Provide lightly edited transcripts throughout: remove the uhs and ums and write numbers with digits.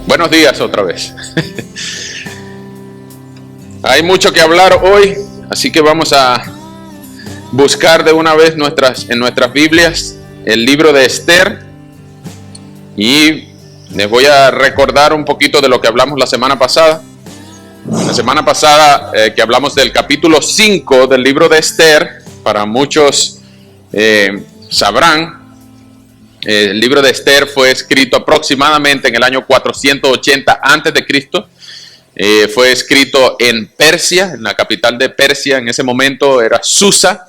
Buenos días otra vez. Hay mucho que hablar hoy, así que vamos a buscar de una vez en nuestras Biblias el libro de Esther. Y les voy a recordar un poquito de lo que hablamos la semana pasada. La semana pasada que hablamos del capítulo 5 del libro de Esther. Para muchos sabrán, el libro de Esther fue escrito aproximadamente en el año 480 a.C. Fue escrito en Persia, en la capital de Persia. En ese momento era Susa.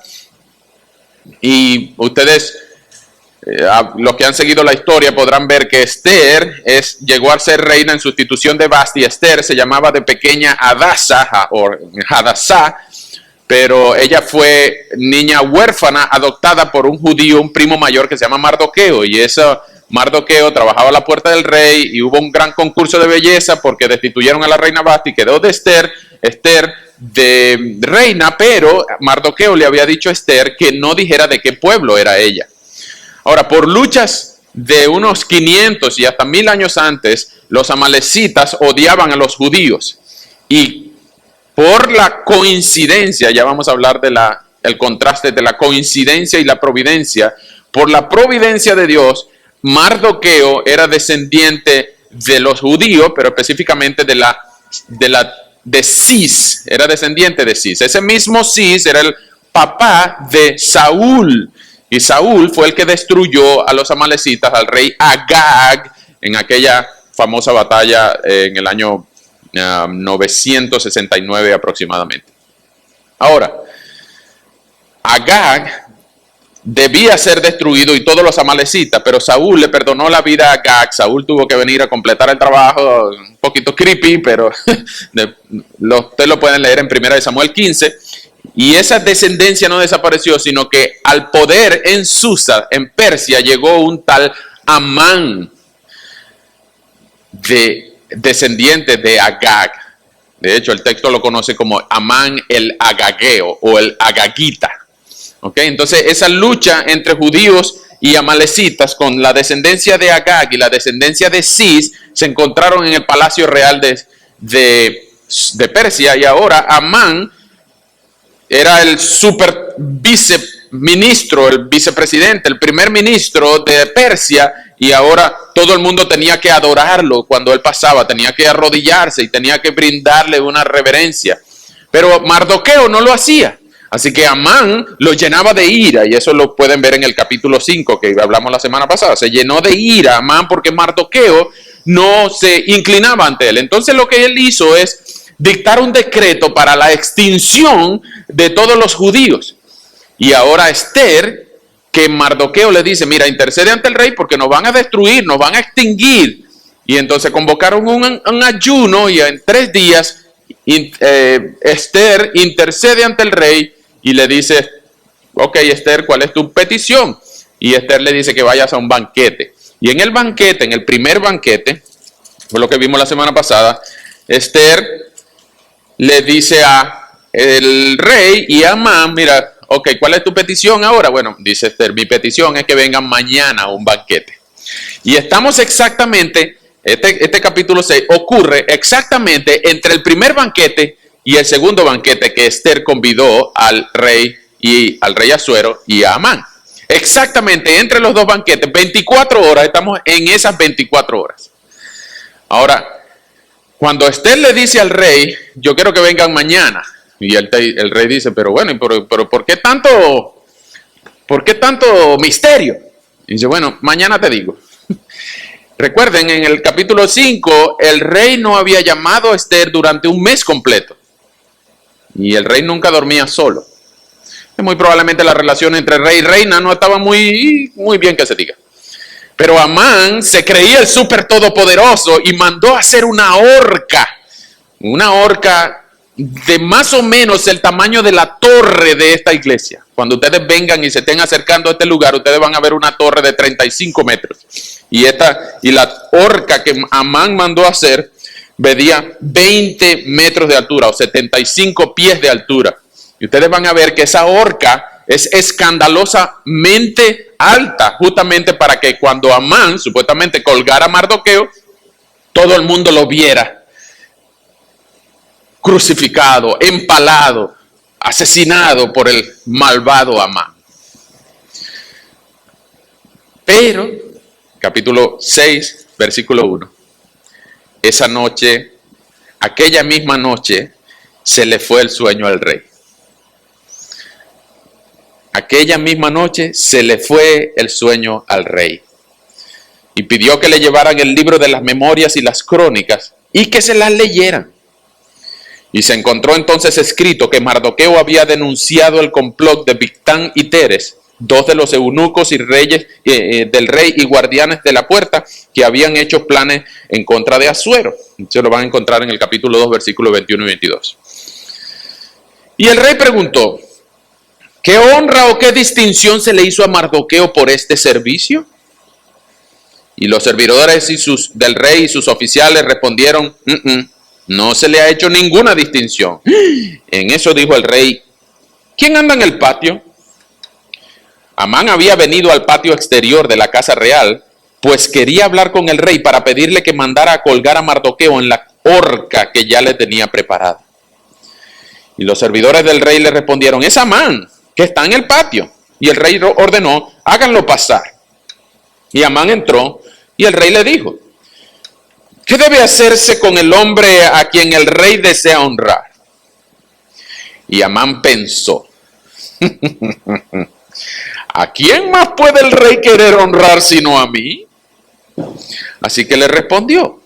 Y ustedes, los que han seguido la historia, podrán ver que Esther llegó a ser reina en sustitución de Vasti. Esther se llamaba de pequeña Hadassah o Hadassah, pero ella fue niña huérfana adoptada por un judío, un primo mayor que se llama Mardoqueo. Y ese Mardoqueo trabajaba a la puerta del rey y hubo un gran concurso de belleza porque destituyeron a la reina Vasti. Quedó de Esther de reina, pero Mardoqueo le había dicho a Esther que no dijera de qué pueblo era ella. Ahora, por luchas de unos 500 y hasta 1000 años antes, los amalecitas odiaban a los judíos. Y por la coincidencia, ya vamos a hablar del contraste de la coincidencia y la providencia. Por la providencia de Dios, Mardoqueo era descendiente de los judíos, pero específicamente de Cis, era descendiente de Cis. Ese mismo Cis era el papá de Saúl. Y Saúl fue el que destruyó a los amalecitas, al rey Agag, en aquella famosa batalla en el año 969 aproximadamente. Ahora, Agag debía ser destruido y todos los amalecitas, pero Saúl le perdonó la vida a Agag. Saúl tuvo que venir a completar el trabajo, un poquito creepy, pero ustedes lo pueden leer en 1 Samuel 15. Y esa descendencia no desapareció, sino que al poder en Susa, en Persia, llegó un tal Amán, descendiente de Agag. De hecho, el texto lo conoce como Amán el Agageo o el Agagita. ¿Okay? Entonces, esa lucha entre judíos y amalecitas con la descendencia de Agag y la descendencia de Cis se encontraron en el palacio real de Persia. Y ahora Amán era el super viceministro, el vicepresidente, el primer ministro de Persia, y ahora todo el mundo tenía que adorarlo cuando él pasaba, tenía que arrodillarse y tenía que brindarle una reverencia. Pero Mardoqueo no lo hacía, así que Amán lo llenaba de ira, y eso lo pueden ver en el capítulo 5 que hablamos la semana pasada. Se llenó de ira Amán porque Mardoqueo no se inclinaba ante él. Entonces lo que él hizo es dictar un decreto para la extinción de todos los judíos. Y ahora Esther, que Mardoqueo le dice, mira, intercede ante el rey porque nos van a destruir, nos van a extinguir. Y entonces convocaron un ayuno, y en 3 días Esther intercede ante el rey y le dice, ok, Esther, ¿cuál es tu petición? Y Esther le dice que vayas a un banquete. Y en el banquete, en el primer banquete, fue lo que vimos la semana pasada, Esther le dice a el rey y a Amán, mira, ok, ¿cuál es tu petición ahora? Bueno, dice Esther, mi petición es que vengan mañana a un banquete. Y estamos exactamente, este capítulo 6 ocurre exactamente entre el primer banquete y el segundo banquete que Esther convidó al rey Asuero y a Amán. Exactamente entre los dos banquetes, 24 horas, estamos en esas 24 horas. Ahora, cuando Esther le dice al rey, yo quiero que vengan mañana, y el rey dice, pero bueno, pero ¿por qué tanto misterio? Y dice, bueno, mañana te digo. Recuerden, en el capítulo 5, el rey no había llamado a Esther durante un mes completo. Y el rey nunca dormía solo. Muy probablemente la relación entre rey y reina no estaba muy bien que se diga. Pero Amán se creía el súper todopoderoso y mandó a hacer una horca de más o menos el tamaño de la torre de esta iglesia. Cuando ustedes vengan y se estén acercando a este lugar, ustedes van a ver una torre de 35 metros. Y la horca que Amán mandó a hacer medía 20 metros de altura o 75 pies de altura. Y ustedes van a ver que esa horca es escandalosamente alta, justamente para que cuando Amán supuestamente colgara a Mardoqueo, todo el mundo lo viera crucificado, empalado, asesinado por el malvado Amán. Pero, capítulo 6, versículo 1, esa noche, aquella misma noche, se le fue el sueño al rey. Aquella misma noche se le fue el sueño al rey. Y pidió que le llevaran el libro de las memorias y las crónicas y que se las leyeran. Y se encontró entonces escrito que Mardoqueo había denunciado el complot de Bigtán y Teres, dos de los eunucos y reyes del rey y guardianes de la puerta, que habían hecho planes en contra de Asuero. Se lo van a encontrar en el capítulo 2, versículos 21 y 22. Y el rey preguntó, ¿qué honra o qué distinción se le hizo a Mardoqueo por este servicio? Y los servidores del rey y sus oficiales respondieron, no se le ha hecho ninguna distinción. En eso dijo el rey, ¿quién anda en el patio? Amán había venido al patio exterior de la casa real, pues quería hablar con el rey para pedirle que mandara a colgar a Mardoqueo en la horca que ya le tenía preparada. Y los servidores del rey le respondieron, es Amán, que está en el patio. Y el rey ordenó, háganlo pasar. Y Amán entró y el rey le dijo, ¿qué debe hacerse con el hombre a quien el rey desea honrar? Y Amán pensó, ¿a quién más puede el rey querer honrar sino a mí? Así que le respondió,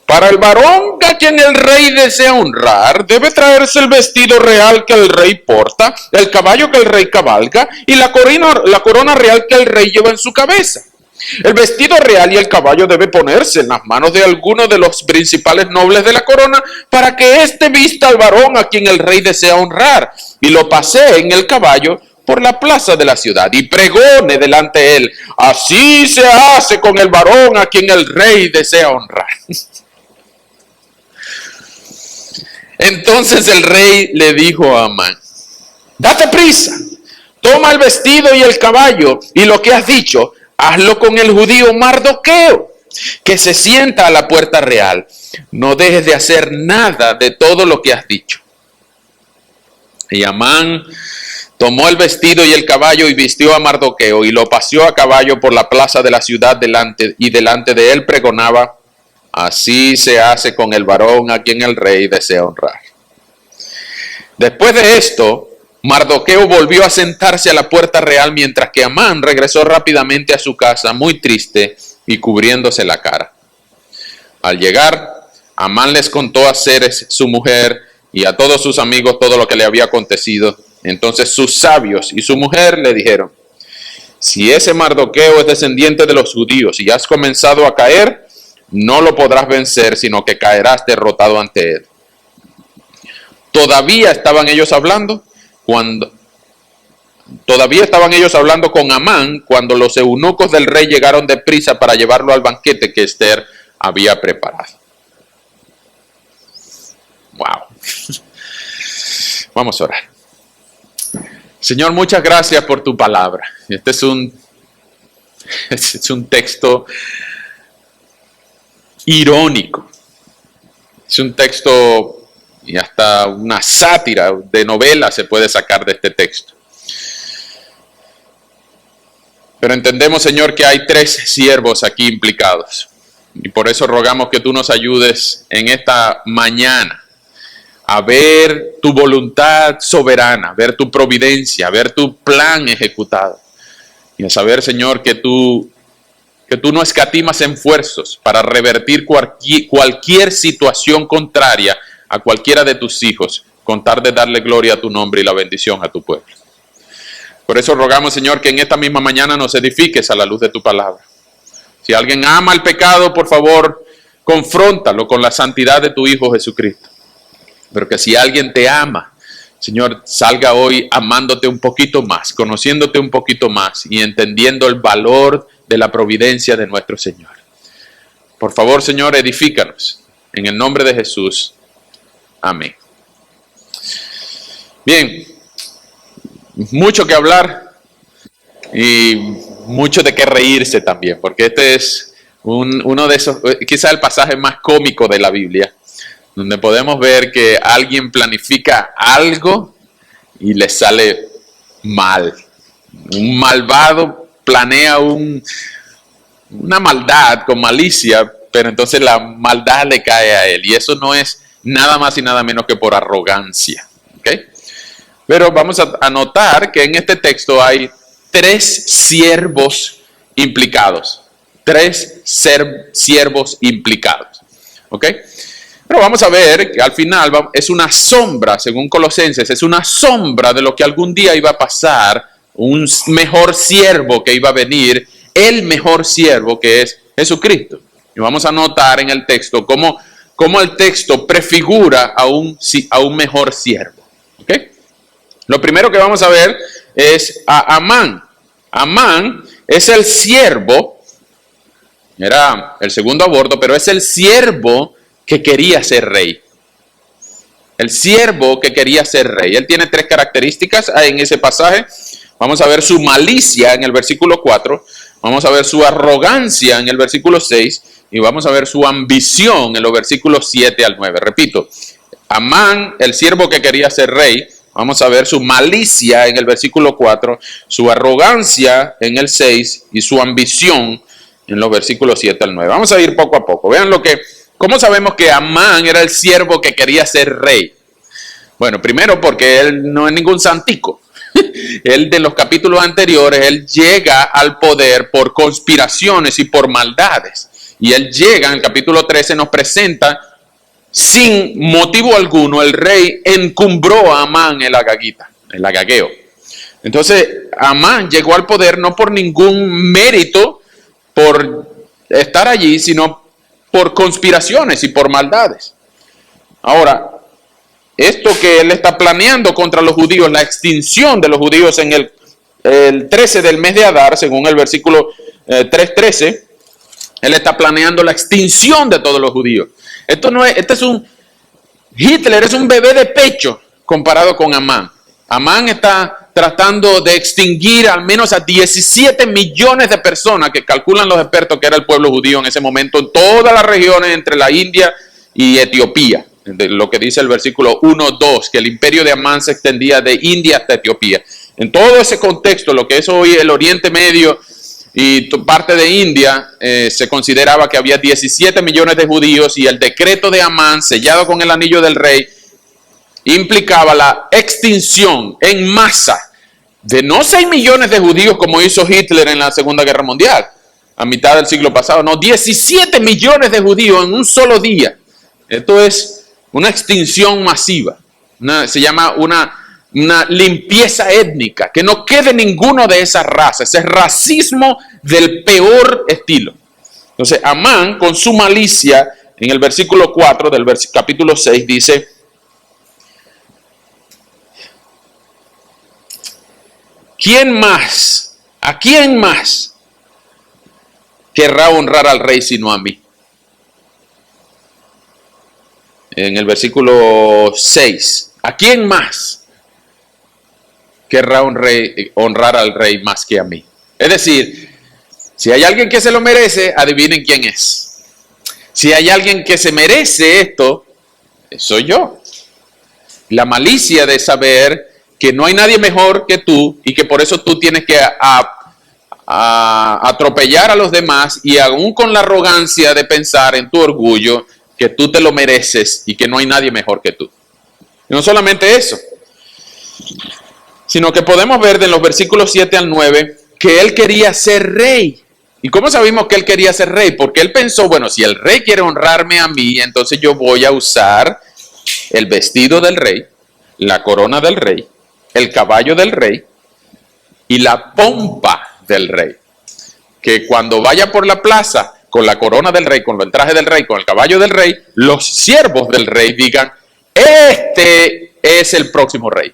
para el varón a quien el rey desea honrar, debe traerse el vestido real que el rey porta, el caballo que el rey cabalga y la corona real que el rey lleva en su cabeza. El vestido real y el caballo debe ponerse en las manos de alguno de los principales nobles de la corona para que éste vista al varón a quien el rey desea honrar y lo pasee en el caballo por la plaza de la ciudad y pregone delante de él, así se hace con el varón a quien el rey desea honrar. Entonces el rey le dijo a Amán, date prisa, toma el vestido y el caballo y lo que has dicho, hazlo con el judío Mardoqueo, que se sienta a la puerta real. No dejes de hacer nada de todo lo que has dicho. Y Amán tomó el vestido y el caballo y vistió a Mardoqueo y lo paseó a caballo por la plaza de la ciudad delante de él pregonaba, así se hace con el varón a quien el rey desea honrar. Después de esto, Mardoqueo volvió a sentarse a la puerta real mientras que Amán regresó rápidamente a su casa muy triste y cubriéndose la cara. Al llegar, Amán les contó a Zeres, su mujer, y a todos sus amigos todo lo que le había acontecido. Entonces sus sabios y su mujer le dijeron, si ese Mardoqueo es descendiente de los judíos y has comenzado a caer, no lo podrás vencer, sino que caerás derrotado ante él. Todavía estaban ellos hablando con Amán cuando los eunucos del rey llegaron deprisa para llevarlo al banquete que Esther había preparado. Wow. Vamos a orar. Señor, muchas gracias por tu palabra. Este es un texto irónico. Es un texto y hasta una sátira de novela se puede sacar de este texto. Pero entendemos, Señor, que hay 3 siervos aquí implicados. Y por eso rogamos que tú nos ayudes en esta mañana a ver tu voluntad soberana, a ver tu providencia, a ver tu plan ejecutado. Y a saber, Señor, que tú no escatimas esfuerzos para revertir cualquier situación contraria a cualquiera de tus hijos, con tal de darle gloria a tu nombre y la bendición a tu pueblo. Por eso rogamos, Señor, que en esta misma mañana nos edifiques a la luz de tu palabra. Si alguien ama el pecado, por favor, confróntalo con la santidad de tu Hijo Jesucristo. Pero que si alguien te ama, Señor, salga hoy amándote un poquito más, conociéndote un poquito más y entendiendo el valor de la providencia de nuestro Señor. Por favor, Señor, edifícanos. En el nombre de Jesús. Amén. Bien, mucho que hablar y mucho de qué reírse también, porque este es uno de esos, quizás el pasaje más cómico de la Biblia, donde podemos ver que alguien planifica algo y le sale mal. Un malvado planea una maldad con malicia, pero entonces la maldad le cae a él. Y eso no es nada más y nada menos que por arrogancia. ¿Okay? Pero vamos a notar que en este texto hay 3 siervos implicados. 3 siervos implicados. ¿Ok? Pero vamos a ver que al final es una sombra, según Colosenses, es una sombra de lo que algún día iba a pasar, un mejor siervo que iba a venir, el mejor siervo que es Jesucristo. Y vamos a notar en el texto cómo el texto prefigura a un mejor siervo. ¿Ok? Lo primero que vamos a ver es a Amán. Amán es el siervo, era el segundo a bordo, pero es el siervo que quería ser rey. El siervo que quería ser rey. Él tiene 3 características en ese pasaje. Vamos a ver su malicia en el versículo 4. Vamos a ver su arrogancia en el versículo 6. Y vamos a ver su ambición en los versículos 7 al 9. Repito, Amán, el siervo que quería ser rey. Vamos a ver su malicia en el versículo 4, su arrogancia en el 6 y su ambición en los versículos 7 al 9. Vamos a ir poco a poco. Vean ¿cómo sabemos que Amán era el siervo que quería ser rey? Bueno, primero porque él no es ningún santico. Él de los capítulos anteriores, él llega al poder por conspiraciones y por maldades. Y él llega en el capítulo 13, nos presenta sin motivo alguno, el rey encumbró a Amán el agageo. Entonces, Amán llegó al poder no por ningún mérito, por estar allí, sino por conspiraciones y por maldades. Ahora, esto que él está planeando contra los judíos, la extinción de los judíos en el 13 del mes de Adar, según el versículo 3:13, él está planeando la extinción de todos los judíos. Hitler es un bebé de pecho comparado con Amán. Amán está tratando de extinguir al menos a 17 millones de personas que calculan los expertos que era el pueblo judío en ese momento en todas las regiones entre la India y Etiopía. Lo que dice el versículo 1:2, que el imperio de Amán se extendía de India hasta Etiopía. En todo ese contexto, lo que es hoy el Oriente Medio y parte de India, se consideraba que había 17 millones de judíos y el decreto de Amán, sellado con el anillo del rey, implicaba la extinción en masa de no 6 millones de judíos como hizo Hitler en la Segunda Guerra Mundial, a mitad del siglo pasado, no, 17 millones de judíos en un solo día. Esto es una extinción masiva, se llama una limpieza étnica, que no quede ninguno de esas razas, es racismo del peor estilo. Entonces, Amán, con su malicia, en el versículo 4 del capítulo 6, dice: ¿a quién más querrá honrar al rey sino a mí? En el versículo 6, ¿a quién más querrá honrar al rey más que a mí? Es decir, si hay alguien que se lo merece, adivinen quién es. Si hay alguien que se merece esto, soy yo. La malicia de saber que no hay nadie mejor que tú y que por eso tú tienes que atropellar a los demás, y aún con la arrogancia de pensar en tu orgullo que tú te lo mereces y que no hay nadie mejor que tú. Y no solamente eso, sino que podemos ver de los versículos 7 al 9 que él quería ser rey. ¿Y cómo sabemos que él quería ser rey? Porque él pensó, bueno, si el rey quiere honrarme a mí, entonces yo voy a usar el vestido del rey, la corona del rey, el caballo del rey y la pompa del rey. Que cuando vaya por la plaza con la corona del rey, con el traje del rey, con el caballo del rey, los siervos del rey digan: este es el próximo rey.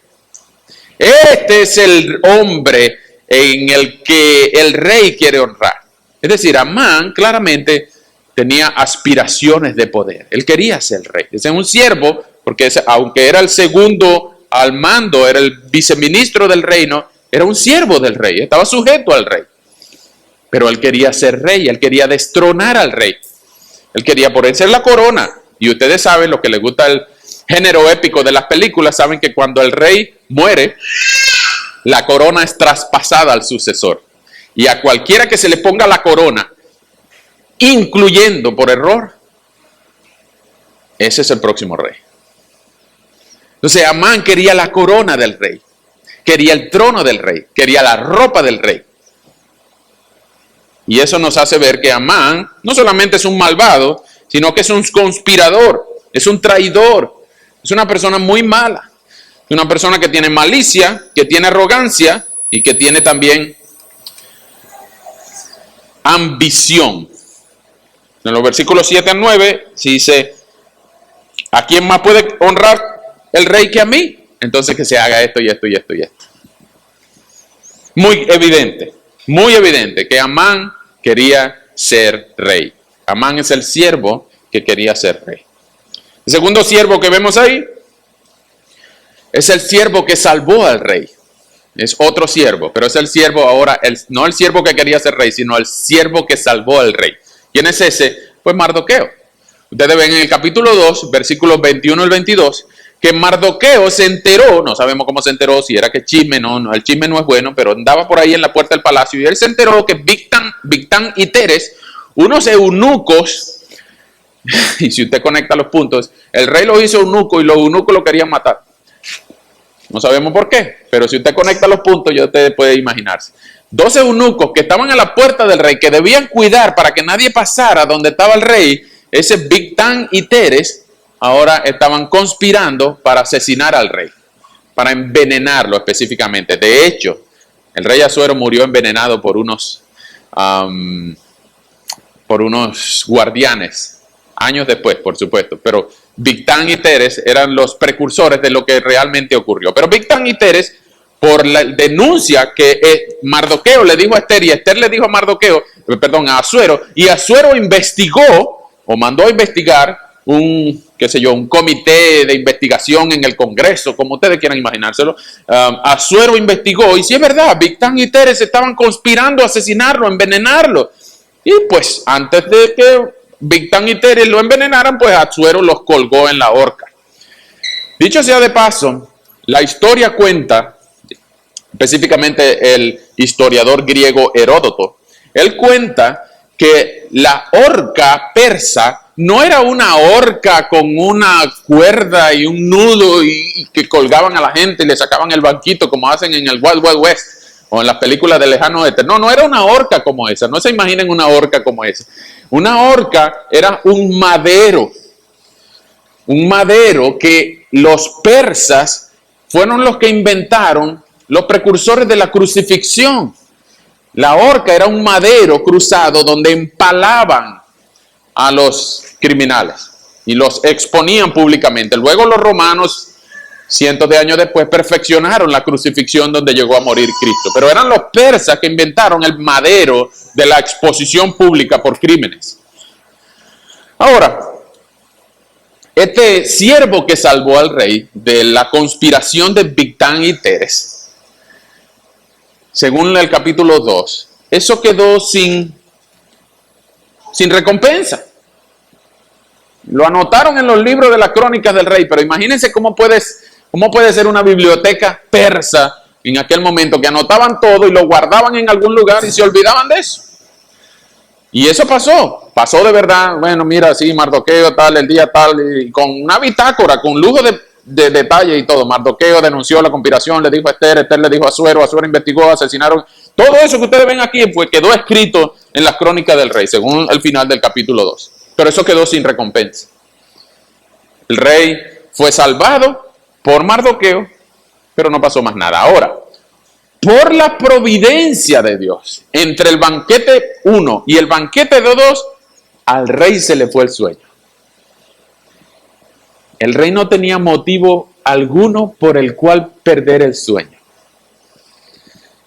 Este es el hombre en el que el rey quiere honrar. Es decir, Amán claramente tenía aspiraciones de poder. Él quería ser rey. Es un siervo, porque aunque era el segundo al mando, era el viceministro del reino, era un siervo del rey, estaba sujeto al rey. Pero él quería ser rey, él quería destronar al rey. Él quería ponerse la corona. Y ustedes saben, lo que les gusta el género épico de las películas, saben que cuando el rey muere, la corona es traspasada al sucesor. Y a cualquiera que se le ponga la corona, incluyendo por error, ese es el próximo rey. Entonces Amán quería la corona del rey, quería el trono del rey, quería la ropa del rey. Y eso nos hace ver que Amán no solamente es un malvado, sino que es un conspirador, es un traidor, es una persona muy mala, es una persona que tiene malicia, que tiene arrogancia y que tiene también ambición. En los versículos 7 al 9 se dice, ¿a quién más puede honrar el rey que a mí? Entonces que se haga esto y esto y esto y esto. Muy evidente que Amán quería ser rey. Amán es el siervo que quería ser rey. El segundo siervo que vemos ahí es el siervo que salvó al rey. Es otro siervo, pero es el siervo ahora, no el siervo que quería ser rey, sino el siervo que salvó al rey. ¿Quién es ese? Pues Mardoqueo. Ustedes ven en el capítulo 2, versículos 21 al 22, que Mardoqueo se enteró, no sabemos cómo se enteró, si era que chisme, no, el chisme no es bueno, pero andaba por ahí en la puerta del palacio y él se enteró que Bigtán y Teres, unos eunucos, y si usted conecta los puntos, el rey los hizo eunuco y los eunucos lo querían matar. No sabemos por qué, pero si usted conecta los puntos, ya usted puede imaginarse. 12 eunucos que estaban a la puerta del rey, que debían cuidar para que nadie pasara donde estaba el rey, ese Bigtán y Teres, ahora estaban conspirando para asesinar al rey, para envenenarlo específicamente. De hecho, el rey Asuero murió envenenado por unos guardianes, años después, por supuesto, pero Bigtán y Teres eran los precursores de lo que realmente ocurrió. Pero Bigtán y Teres, por la denuncia que Mardoqueo le dijo a Esther y Esther le dijo a Asuero, y Asuero investigó o mandó a investigar un comité de investigación en el Congreso, como ustedes quieran imaginárselo. Asuero investigó y si es verdad, Bigtán y Teres estaban conspirando a asesinarlo, a envenenarlo. Y pues antes de que Bigtán y Teres lo envenenaran, pues Asuero los colgó en la horca. Dicho sea de paso, la historia cuenta, específicamente el historiador griego Heródoto, él cuenta que la horca persa no era una horca con una cuerda y un nudo y que colgaban a la gente y le sacaban el banquito como hacen en el Wild Wild West o en las películas de Lejano Oeste. No era una horca como esa, no se imaginen una horca como esa. Una horca era un madero que los persas fueron los que inventaron, los precursores de la crucifixión. La horca era un madero cruzado donde empalaban a los criminales y los exponían públicamente. Luego los romanos, cientos de años después, perfeccionaron la crucifixión donde llegó a morir Cristo. Pero eran los persas que inventaron el madero de la exposición pública por crímenes. Ahora, este siervo que salvó al rey de la conspiración de Bigtán y Teres, según el capítulo 2, eso quedó sin recompensa. Lo anotaron en los libros de las crónicas del rey, pero imagínense cómo puede ser una biblioteca persa en aquel momento, que anotaban todo y lo guardaban en algún lugar y se olvidaban de eso. Y eso pasó de verdad. Bueno, mira, sí, Mardoqueo tal, el día tal, y con una bitácora, con lujo de detalle y todo. Mardoqueo denunció la conspiración, le dijo a Esther, Esther le dijo a Asuero investigó, asesinaron. Todo eso que ustedes ven aquí pues quedó escrito en las crónicas del rey, según el final del capítulo 2. Pero eso quedó sin recompensa. El rey fue salvado por Mardoqueo, pero no pasó más nada. Ahora, por la providencia de Dios, entre el banquete 1 y el banquete 2, al rey se le fue el sueño. El rey no tenía motivo alguno por el cual perder el sueño.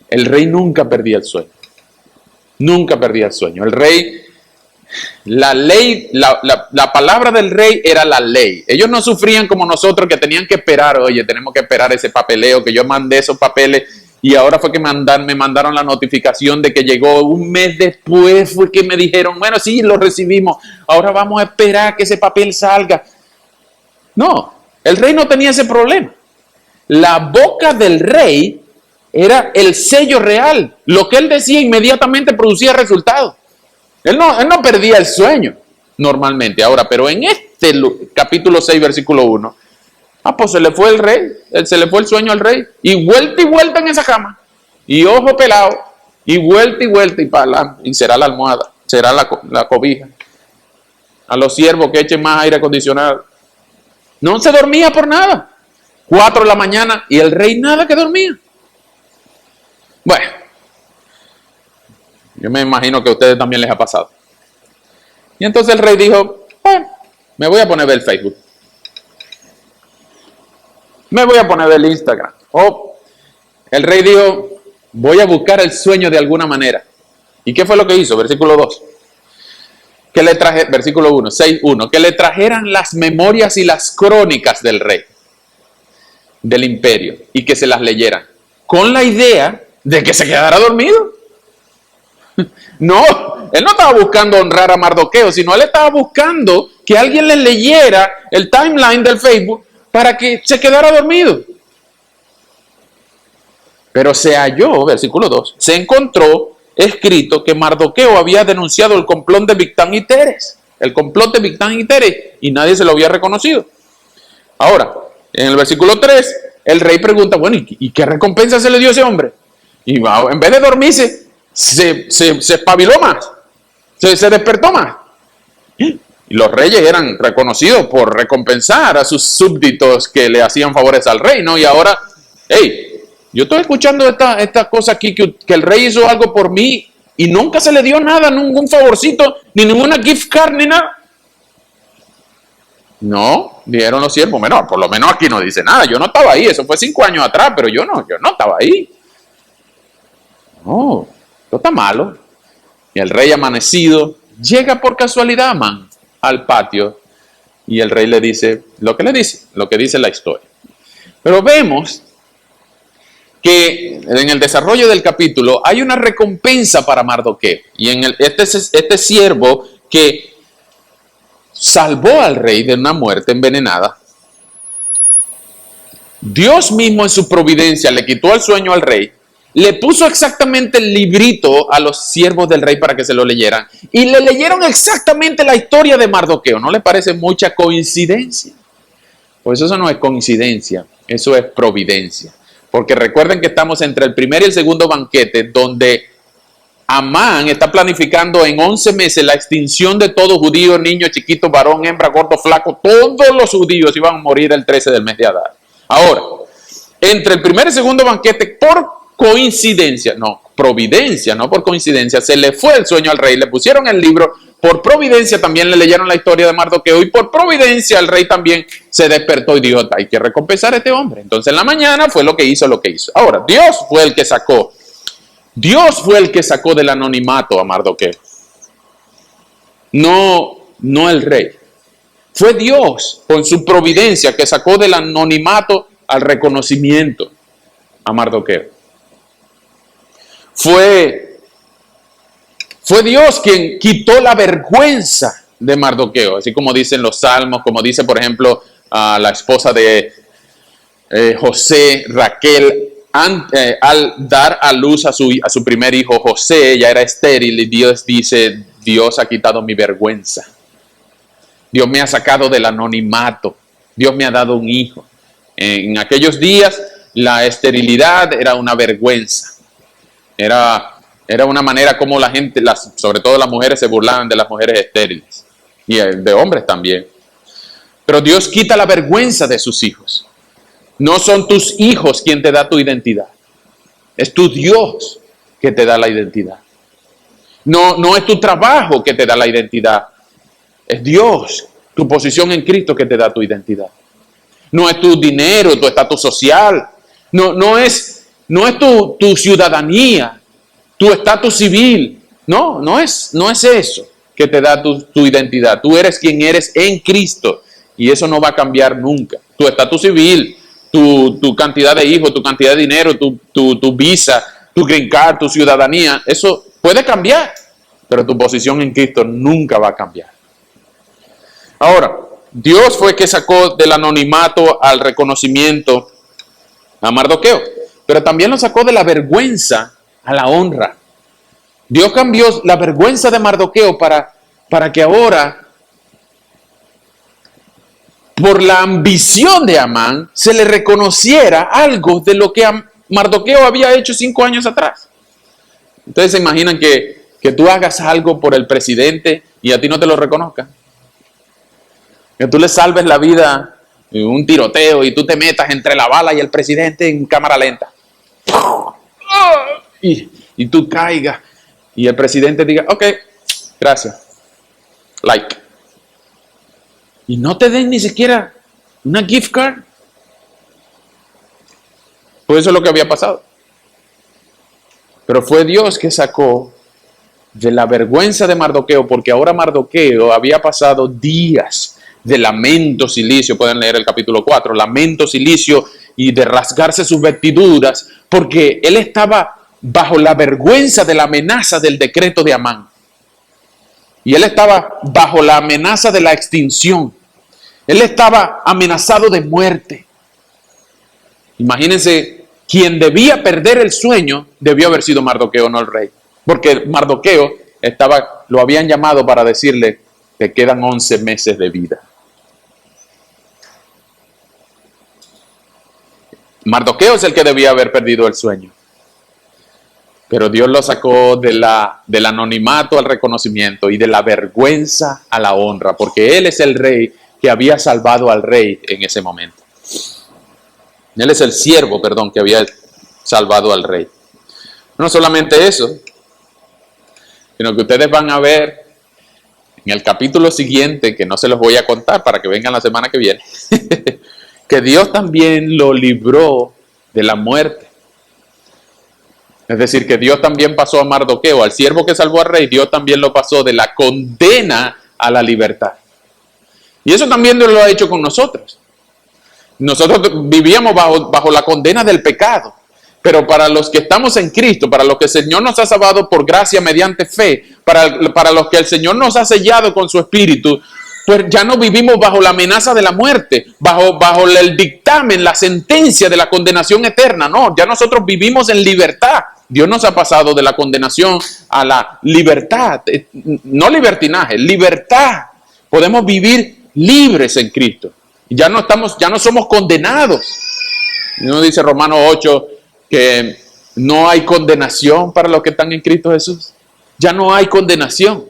El rey nunca perdía el sueño. Nunca perdía el sueño. El rey, la ley, la palabra del rey era la ley. Ellos no sufrían como nosotros que tenían que esperar. Oye, tenemos que esperar ese papeleo, que yo mandé esos papeles Y ahora fue que me mandaron la notificación de que llegó un mes después, fue que me dijeron, bueno, sí, lo recibimos, ahora vamos a esperar que ese papel salga. No, el rey no tenía ese problema. La boca del rey era el sello real. Lo que él decía inmediatamente producía resultados. Él no perdía el sueño normalmente. Ahora, pero en este capítulo 6, versículo 1, pues se le fue el rey, se le fue el sueño al rey. Y vuelta en esa cama. Y ojo pelado. Y vuelta y para adelante. Y será la almohada, será la cobija. A los siervos que echen más aire acondicionado. No se dormía por nada. 4 de la mañana y el rey nada que dormía. Bueno, yo me imagino que a ustedes también les ha pasado. Y entonces el rey dijo, bueno, me voy a poner a ver el Facebook. Me voy a poner a ver el Instagram. El rey dijo, voy a buscar el sueño de alguna manera. ¿Y qué fue lo que hizo? Versículo 2. Versículo 1, 6:1. Que le trajeran las memorias y las crónicas del rey, del imperio, y que se las leyeran. Con la idea de que se quedara dormido. No, él no estaba buscando honrar a Mardoqueo, sino él estaba buscando que alguien le leyera el timeline del Facebook para que se quedara dormido. Pero se halló, versículo 2, se encontró escrito que Mardoqueo había denunciado el complot de Bigtán y Teres. El complot de Bigtán y Teres, y nadie se lo había reconocido. Ahora, en el versículo 3, el rey pregunta, bueno, ¿y qué recompensa se le dio a ese hombre? Y en vez de dormirse, se espabiló más, se despertó más. Y los reyes eran reconocidos por recompensar a sus súbditos que le hacían favores al rey, ¿no? Y ahora, hey, yo estoy escuchando esta cosa aquí, que el rey hizo algo por mí y nunca se le dio nada, ningún favorcito, ni ninguna gift card, ni nada. No, dijeron los siervos, menor, por lo menos aquí no dice nada. Yo no estaba ahí, eso fue 5 años atrás, pero yo no estaba ahí. No, esto está malo. Y el rey amanecido llega por casualidad, Amán, al patio, y el rey le dice lo que dice la historia. Pero vemos que en el desarrollo del capítulo hay una recompensa para Mardoqueo. Y en este siervo que salvó al rey de una muerte envenenada, Dios mismo en su providencia le quitó el sueño al rey, le puso exactamente el librito a los siervos del rey para que se lo leyeran, y le leyeron exactamente la historia de Mardoqueo. ¿No le parece mucha coincidencia? Pues eso no es coincidencia, eso es providencia. Porque recuerden que estamos entre el primer y el segundo banquete, donde Amán está planificando en 11 meses la extinción de todo judío, niño, chiquito, varón, hembra, gordo, flaco. Todos los judíos iban a morir el 13 del mes de Adar. Ahora, entre el primer y segundo banquete, por coincidencia, no, providencia, no por coincidencia, se le fue el sueño al rey, le pusieron el libro, por providencia también le leyeron la historia de Mardoqueo, y por providencia el rey también se despertó y dijo, hay que recompensar a este hombre. Entonces en la mañana fue lo que hizo. Ahora, Dios fue el que sacó del anonimato a Mardoqueo. No el rey. Fue Dios, con su providencia, que sacó del anonimato al reconocimiento a Mardoqueo. Fue Dios quien quitó la vergüenza de Mardoqueo, así como dicen los salmos, como dice, por ejemplo, la esposa de José, Raquel, al dar a luz a su primer hijo, José, ella era estéril, y Dios dice, Dios ha quitado mi vergüenza. Dios me ha sacado del anonimato. Dios me ha dado un hijo. En aquellos días, la esterilidad era una vergüenza. Era una manera como la gente, sobre todo las mujeres, se burlaban de las mujeres estériles. Y de hombres también. Pero Dios quita la vergüenza de sus hijos. No son tus hijos quien te da tu identidad. Es tu Dios que te da la identidad. No es tu trabajo que te da la identidad. Es Dios, tu posición en Cristo, que te da tu identidad. No es tu dinero, tu estatus social. No es tu ciudadanía, tu estatus civil. No es eso que te da tu identidad. Tú eres quien eres en Cristo, y eso no va a cambiar nunca. Tu estatus civil, tu cantidad de hijos, tu cantidad de dinero, tu visa, tu green card, tu ciudadanía. Eso puede cambiar, pero tu posición en Cristo nunca va a cambiar. Ahora, Dios fue que sacó del anonimato al reconocimiento a Mardoqueo, pero también lo sacó de la vergüenza a la honra. Dios cambió la vergüenza de Mardoqueo para que ahora, por la ambición de Amán, se le reconociera algo de lo que Mardoqueo había hecho 5 años atrás. Ustedes se imaginan que tú hagas algo por el presidente y a ti no te lo reconozcan. Que tú le salves la vida en un tiroteo y tú te metas entre la bala y el presidente en cámara lenta. Y tú caigas y el presidente diga, ok, gracias, like. Y no te den ni siquiera una gift card. Pues eso es lo que había pasado. Pero fue Dios que sacó de la vergüenza de Mardoqueo, porque ahora Mardoqueo había pasado días de lamento, silicio, pueden leer el capítulo 4, lamento, silicio y de rasgarse sus vestiduras, porque él estaba bajo la vergüenza de la amenaza del decreto de Amán. Y él estaba bajo la amenaza de la extinción. Él estaba amenazado de muerte. Imagínense, quien debía perder el sueño debió haber sido Mardoqueo, no el rey. Porque Mardoqueo lo habían llamado para decirle, te quedan 11 meses de vida. Mardoqueo es el que debía haber perdido el sueño. Pero Dios lo sacó del anonimato al reconocimiento y de la vergüenza a la honra, porque Él es el rey que había salvado al rey en ese momento. Él es el siervo, que había salvado al rey. No solamente eso, sino que ustedes van a ver en el capítulo siguiente, que no se los voy a contar para que vengan la semana que viene, que Dios también lo libró de la muerte. Es decir, que Dios también pasó a Mardoqueo, al siervo que salvó al rey, Dios también lo pasó de la condena a la libertad. Y eso también Dios lo ha hecho con nosotros. Nosotros vivíamos bajo la condena del pecado. Pero para los que estamos en Cristo, para los que el Señor nos ha salvado por gracia mediante fe, para los que el Señor nos ha sellado con su Espíritu, pues ya no vivimos bajo la amenaza de la muerte, bajo el dictamen, la sentencia de la condenación eterna. No, ya nosotros vivimos en libertad. Dios nos ha pasado de la condenación a la libertad, no libertinaje, libertad. Podemos vivir libres en Cristo. Ya no somos condenados. Uno dice Romanos 8 que no hay condenación para los que están en Cristo Jesús. Ya no hay condenación.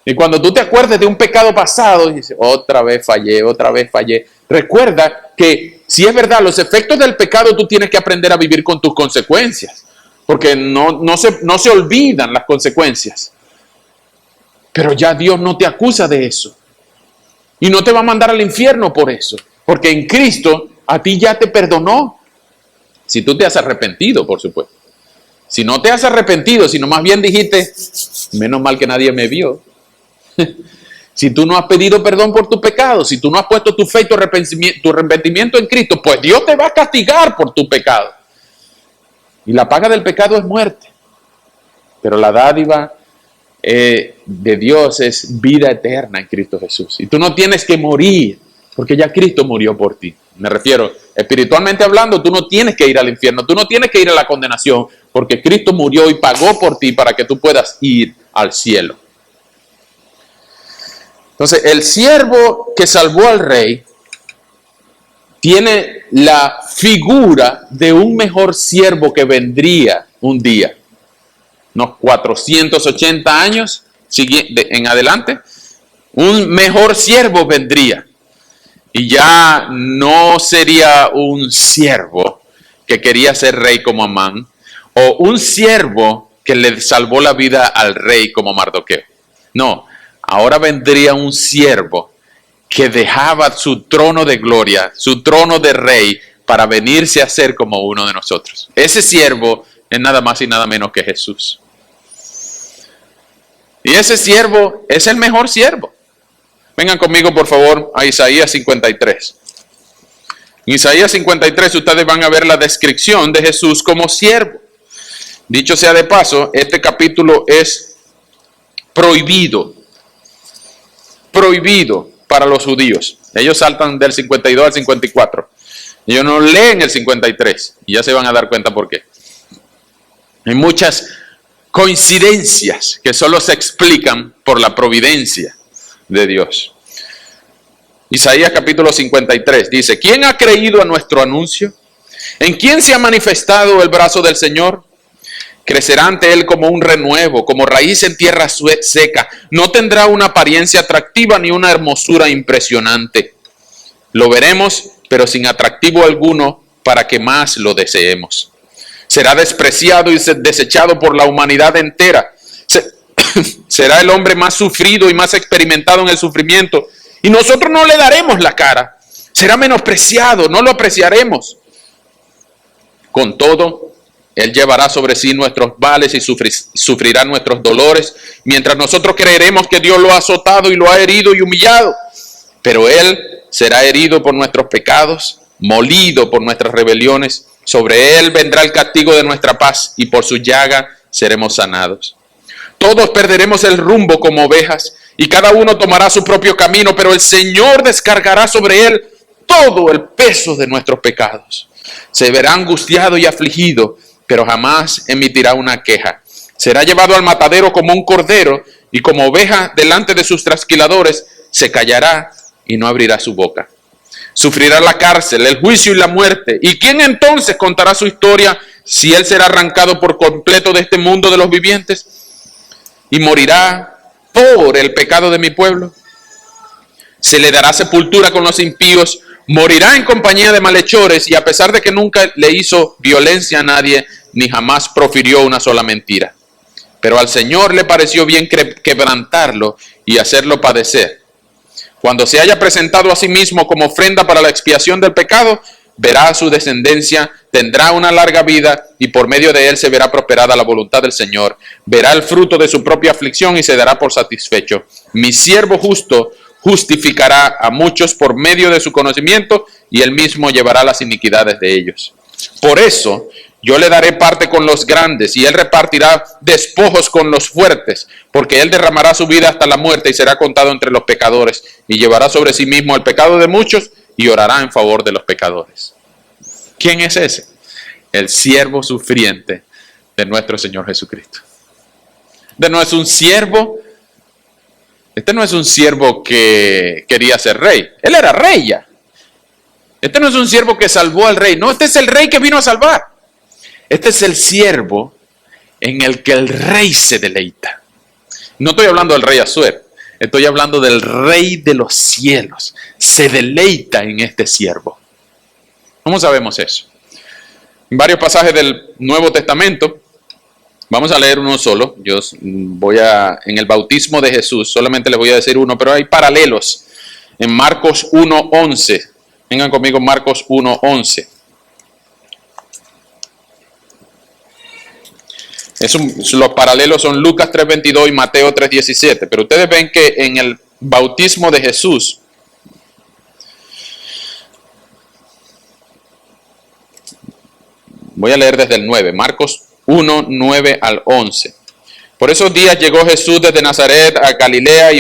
Y cuando tú te acuerdes de un pecado pasado, y dices, otra vez fallé. Recuerda que si es verdad, los efectos del pecado tú tienes que aprender a vivir con tus consecuencias. Porque no se olvidan las consecuencias. Pero ya Dios no te acusa de eso. Y no te va a mandar al infierno por eso. Porque en Cristo a ti ya te perdonó. Si tú te has arrepentido, por supuesto. Si no te has arrepentido, sino más bien dijiste, menos mal que nadie me vio. Si tú no has pedido perdón por tu pecado, si tú no has puesto tu fe y tu arrepentimiento en Cristo, pues Dios te va a castigar por tu pecado. Y la paga del pecado es muerte. Pero la dádiva de Dios es vida eterna en Cristo Jesús. Y tú no tienes que morir, porque ya Cristo murió por ti. Me refiero, espiritualmente hablando, tú no tienes que ir al infierno, tú no tienes que ir a la condenación, porque Cristo murió y pagó por ti para que tú puedas ir al cielo. Entonces, el siervo que salvó al rey tiene la figura de un mejor siervo que vendría un día. Unos 480 años en adelante, un mejor siervo vendría. Y ya no sería un siervo que quería ser rey como Amán, o un siervo que le salvó la vida al rey como Mardoqueo. No, ahora vendría un siervo que dejaba su trono de gloria, su trono de rey, para venirse a ser como uno de nosotros. Ese siervo es nada más y nada menos que Jesús. Y ese siervo es el mejor siervo. Vengan conmigo, por favor, a Isaías 53. En Isaías 53 ustedes van a ver la descripción de Jesús como siervo. Dicho sea de paso, este capítulo es prohibido para los judíos. Ellos saltan del 52 al 54. Ellos no leen el 53 y ya se van a dar cuenta por qué. Hay muchas coincidencias que solo se explican por la providencia de Dios. Isaías capítulo 53 dice: ¿Quién ha creído a nuestro anuncio? ¿En quién se ha manifestado el brazo del Señor? Crecerá ante él como un renuevo, como raíz en tierra seca. No tendrá una apariencia atractiva ni una hermosura impresionante. Lo veremos, pero sin atractivo alguno para que más lo deseemos. Será despreciado y desechado por la humanidad entera. Será el hombre más sufrido y más experimentado en el sufrimiento. Y nosotros no le daremos la cara. Será menospreciado, no lo apreciaremos. Con todo, Él llevará sobre sí nuestros males y sufrirá nuestros dolores, mientras nosotros creeremos que Dios lo ha azotado y lo ha herido y humillado. Pero Él será herido por nuestros pecados, molido por nuestras rebeliones. Sobre Él vendrá el castigo de nuestra paz, y por su llaga seremos sanados. Todos perderemos el rumbo como ovejas, y cada uno tomará su propio camino, pero el Señor descargará sobre Él todo el peso de nuestros pecados. Se verá angustiado y afligido, pero jamás emitirá una queja. Será llevado al matadero como un cordero, y como oveja delante de sus trasquiladores, se callará y no abrirá su boca. Sufrirá la cárcel, el juicio y la muerte. ¿Y quién entonces contará su historia si él será arrancado por completo de este mundo de los vivientes? ¿Y morirá por el pecado de mi pueblo? Se le dará sepultura con los impíos, morirá en compañía de malhechores, y a pesar de que nunca le hizo violencia a nadie, ni jamás profirió una sola mentira. Pero al Señor le pareció bien quebrantarlo y hacerlo padecer. Cuando se haya presentado a sí mismo como ofrenda para la expiación del pecado, verá a su descendencia, tendrá una larga vida, y por medio de él se verá prosperada la voluntad del Señor. Verá el fruto de su propia aflicción y se dará por satisfecho. Mi siervo justo justificará a muchos por medio de su conocimiento, y él mismo llevará las iniquidades de ellos. Por eso yo le daré parte con los grandes, y él repartirá despojos con los fuertes, porque él derramará su vida hasta la muerte y será contado entre los pecadores, y llevará sobre sí mismo el pecado de muchos y orará en favor de los pecadores. ¿Quién es ese? El siervo sufriente de nuestro Señor Jesucristo. Este no es un siervo que quería ser rey. Él era rey ya. Este no es un siervo que salvó al rey. No, este es el rey que vino a salvar. Este es el siervo en el que el rey se deleita. No estoy hablando del rey Asuero. Estoy hablando del rey de los cielos. Se deleita en este siervo. ¿Cómo sabemos eso? En varios pasajes del Nuevo Testamento, vamos a leer uno solo. Yo en el bautismo de Jesús, solamente les voy a decir uno, pero hay paralelos. En Marcos 1:11. Vengan conmigo, Marcos 1:11. Los paralelos son Lucas 3:22 y Mateo 3:17. Pero ustedes ven que en el bautismo de Jesús, voy a leer desde el 9, Marcos 1:9 al 11. Por esos días llegó Jesús desde Nazaret a Galilea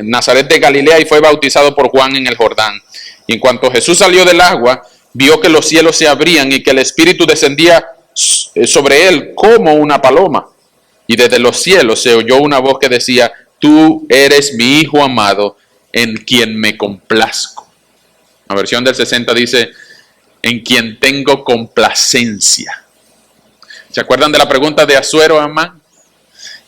Nazaret de Galilea y fue bautizado por Juan en el Jordán. Y en cuanto Jesús salió del agua, vio que los cielos se abrían y que el Espíritu descendía sobre él como una paloma. Y desde los cielos se oyó una voz que decía: tú eres mi Hijo amado, en quien me complazco. La versión del 60 dice: en quien tengo complacencia. ¿Se acuerdan de la pregunta de Asuero, Amán?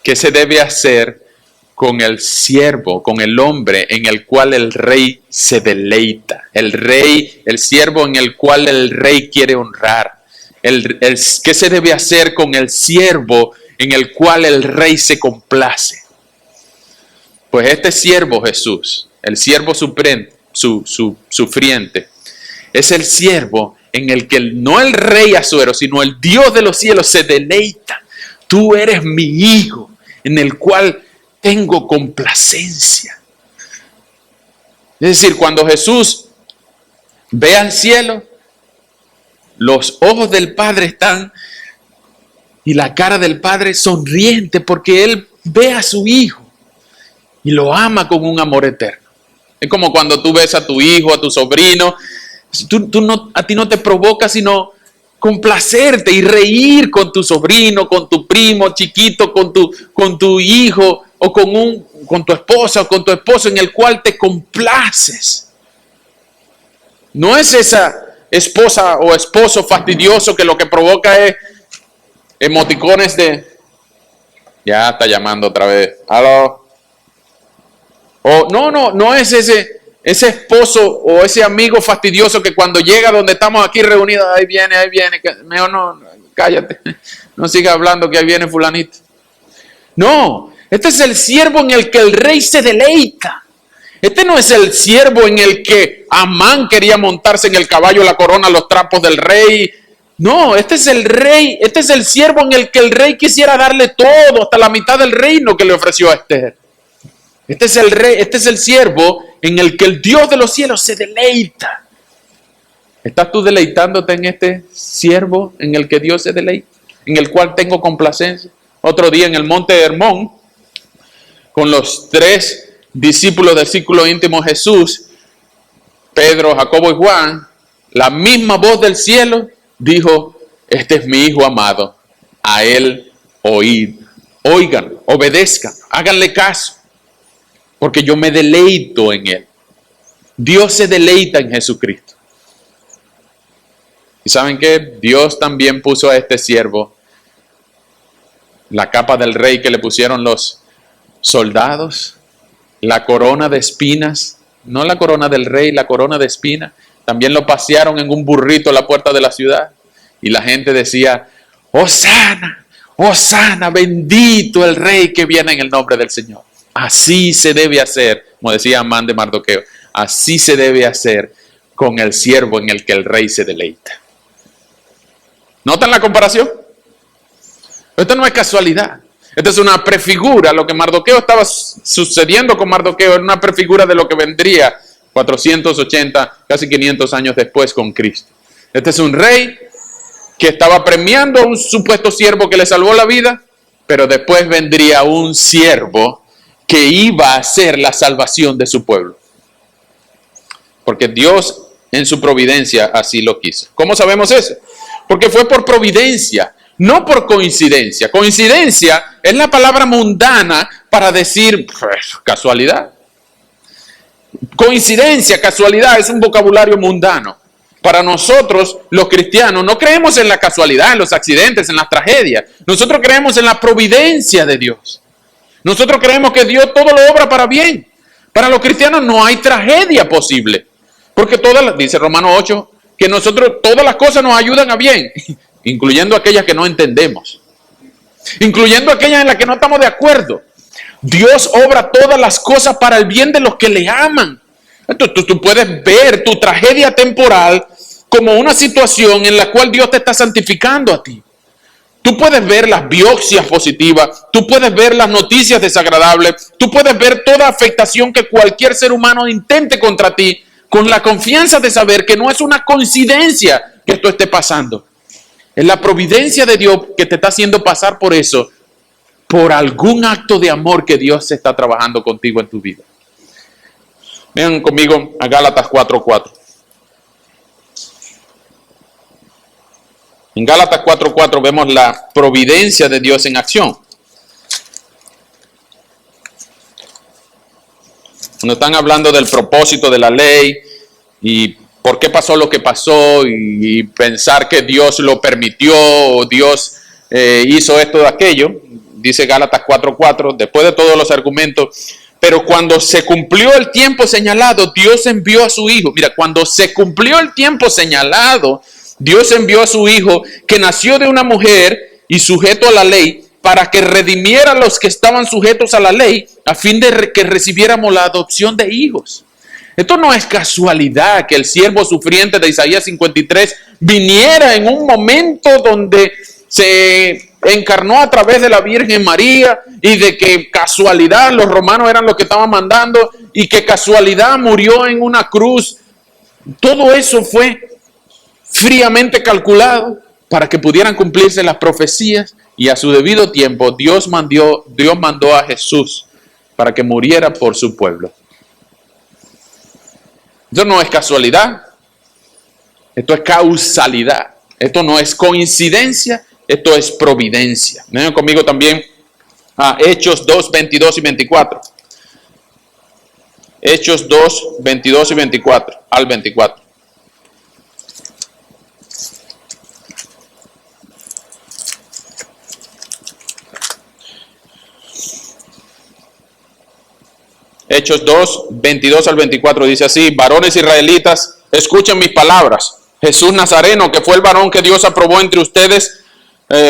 ¿Qué se debe hacer con el siervo, con el hombre en el cual el rey se deleita? El siervo en el cual el rey quiere honrar. ¿Qué se debe hacer con el siervo en el cual el rey se complace? Pues este siervo Jesús, el siervo sufriente, es el siervo en el que no el rey Asuero, sino el Dios de los cielos se deleita. Tú eres mi hijo, en el cual tengo complacencia. Es decir, cuando Jesús ve al cielo, los ojos del Padre están y la cara del Padre sonriente porque Él ve a su Hijo y lo ama con un amor eterno. Es como cuando tú ves a tu hijo, a tu sobrino, a ti no te provoca sino complacerte y reír con tu sobrino, con tu primo chiquito, con tu hijo o con tu esposa o con tu esposo en el cual te complaces. No es esa esposa o esposo fastidioso que lo que provoca es emoticones de... Ya está llamando otra vez. ¿Aló? O no es ese esposo o ese amigo fastidioso que cuando llega donde estamos aquí reunidos, ahí viene, mejor no, cállate, no siga hablando que ahí viene fulanito. No, este es el siervo en el que el rey se deleita. Este no es el siervo en el que Amán quería montarse en el caballo, la corona, los trapos del rey. No, este es el rey, este es el siervo en el que el rey quisiera darle todo, hasta la mitad del reino que le ofreció a Esther. Este es el rey, este es el siervo en el que el Dios de los cielos se deleita. ¿Estás tú deleitándote en este siervo en el que Dios se deleita? En el cual tengo complacencia. Otro día en el monte Hermón, con los 3 discípulos del círculo íntimo de Jesús, Pedro, Jacobo y Juan, la misma voz del cielo dijo: este es mi hijo amado, a él oíd. Oigan, obedezcan, háganle caso. Porque yo me deleito en Él. Dios se deleita en Jesucristo. ¿Y saben qué? Dios también puso a este siervo la capa del rey que le pusieron los soldados, la corona de espinas, no la corona del rey, la corona de espinas. También lo pasearon en un burrito a la puerta de la ciudad. Y la gente decía: Hosana, Hosana, bendito el rey que viene en el nombre del Señor. Así se debe hacer, como decía Amán de Mardoqueo, así se debe hacer con el siervo en el que el rey se deleita. ¿Notan la comparación? Esto no es casualidad. Esto es una prefigura. Lo que Mardoqueo estaba sucediendo con Mardoqueo era una prefigura de lo que vendría 480, casi 500 años después con Cristo. Este es un rey que estaba premiando a un supuesto siervo que le salvó la vida, pero después vendría un siervo que iba a ser la salvación de su pueblo. Porque Dios en su providencia así lo quiso. ¿Cómo sabemos eso? Porque fue por providencia, no por coincidencia. Coincidencia es la palabra mundana para decir pues, casualidad. Coincidencia, casualidad es un vocabulario mundano. Para nosotros, los cristianos, no creemos en la casualidad, en los accidentes, en las tragedias. Nosotros creemos en la providencia de Dios. Nosotros creemos que Dios todo lo obra para bien. Para los cristianos no hay tragedia posible. Porque dice Romanos 8, que todas las cosas nos ayudan a bien, incluyendo aquellas que no entendemos, incluyendo aquellas en las que no estamos de acuerdo. Dios obra todas las cosas para el bien de los que le aman. Entonces, tú puedes ver tu tragedia temporal como una situación en la cual Dios te está santificando a ti. Tú puedes ver las biopsias positivas, tú puedes ver las noticias desagradables, tú puedes ver toda afectación que cualquier ser humano intente contra ti, con la confianza de saber que no es una coincidencia que esto esté pasando. Es la providencia de Dios que te está haciendo pasar por eso, por algún acto de amor que Dios está trabajando contigo en tu vida. Vean conmigo a Gálatas 4:4. En Gálatas 4:4 vemos la providencia de Dios en acción. Cuando están hablando del propósito de la ley y por qué pasó lo que pasó y pensar que Dios lo permitió o Dios hizo esto o aquello, dice Gálatas 4:4, después de todos los argumentos, pero cuando se cumplió el tiempo señalado, Dios envió a su Hijo. Mira, cuando se cumplió el tiempo señalado, Dios envió a su Hijo, que nació de una mujer y sujeto a la ley, para que redimiera a los que estaban sujetos a la ley, a fin de que recibiéramos la adopción de hijos. Esto no es casualidad que el siervo sufriente de Isaías 53 viniera en un momento donde se encarnó a través de la Virgen María, y de que casualidad los romanos eran los que estaban mandando, y que casualidad murió en una cruz Todo eso fue fríamente calculado para que pudieran cumplirse las profecías, y a su debido tiempo Dios mandó a Jesús para que muriera por su pueblo. Esto no es casualidad, esto es causalidad, esto no es coincidencia, esto es providencia. Miren conmigo también a Hechos 2, 22 y 24. Hechos 2, 22 y 24, al 24. Hechos 2, 22 al 24 dice así: varones israelitas, escuchen mis palabras. Jesús Nazareno, que fue el varón que Dios aprobó entre ustedes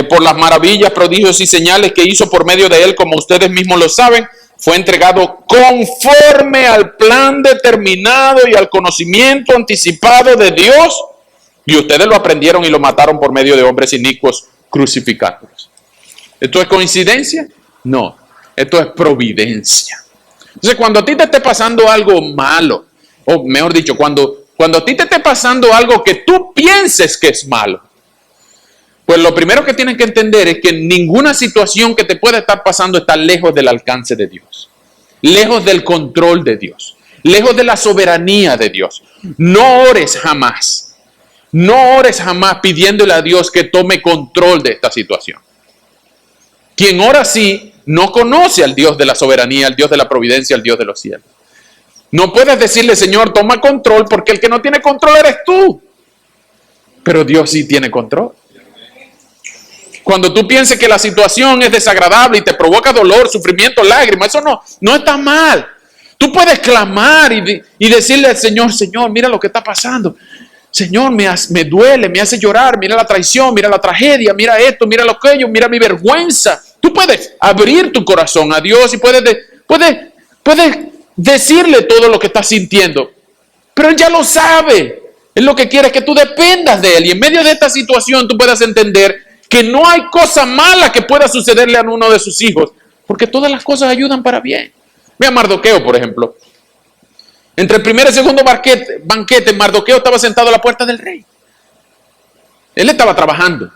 por las maravillas, prodigios y señales que hizo por medio de él, como ustedes mismos lo saben, fue entregado conforme al plan determinado y al conocimiento anticipado de Dios, y ustedes lo aprendieron y lo mataron por medio de hombres inicuos, crucificándolos. ¿Esto es coincidencia? No, esto es providencia. Entonces, cuando a ti te esté pasando algo malo, o mejor dicho, cuando a ti te esté pasando algo que tú pienses que es malo, pues lo primero que tienes que entender es que ninguna situación que te pueda estar pasando está lejos del alcance de Dios, lejos del control de Dios, lejos de la soberanía de Dios. No ores jamás pidiéndole a Dios que tome control de esta situación. Quien ora así no conoce al Dios de la soberanía, al Dios de la providencia, al Dios de los cielos. No puedes decirle, Señor, toma control, porque el que no tiene control eres tú. Pero Dios sí tiene control. Cuando tú pienses que la situación es desagradable y te provoca dolor, sufrimiento, lágrimas, eso no está mal. Tú puedes clamar y decirle al Señor, Señor, mira lo que está pasando. Señor, me duele, me hace llorar, mira la traición, mira la tragedia, mira esto, mira lo que yo, mira mi vergüenza. Tú puedes abrir tu corazón a Dios y puedes decirle todo lo que estás sintiendo. Pero Él ya lo sabe. Él lo que quiere es que tú dependas de Él. Y en medio de esta situación tú puedas entender que no hay cosa mala que pueda sucederle a uno de sus hijos, porque todas las cosas ayudan para bien. Ve a Mardoqueo, por ejemplo. Entre el primer y segundo banquete, Mardoqueo estaba sentado a la puerta del rey. Él estaba trabajando.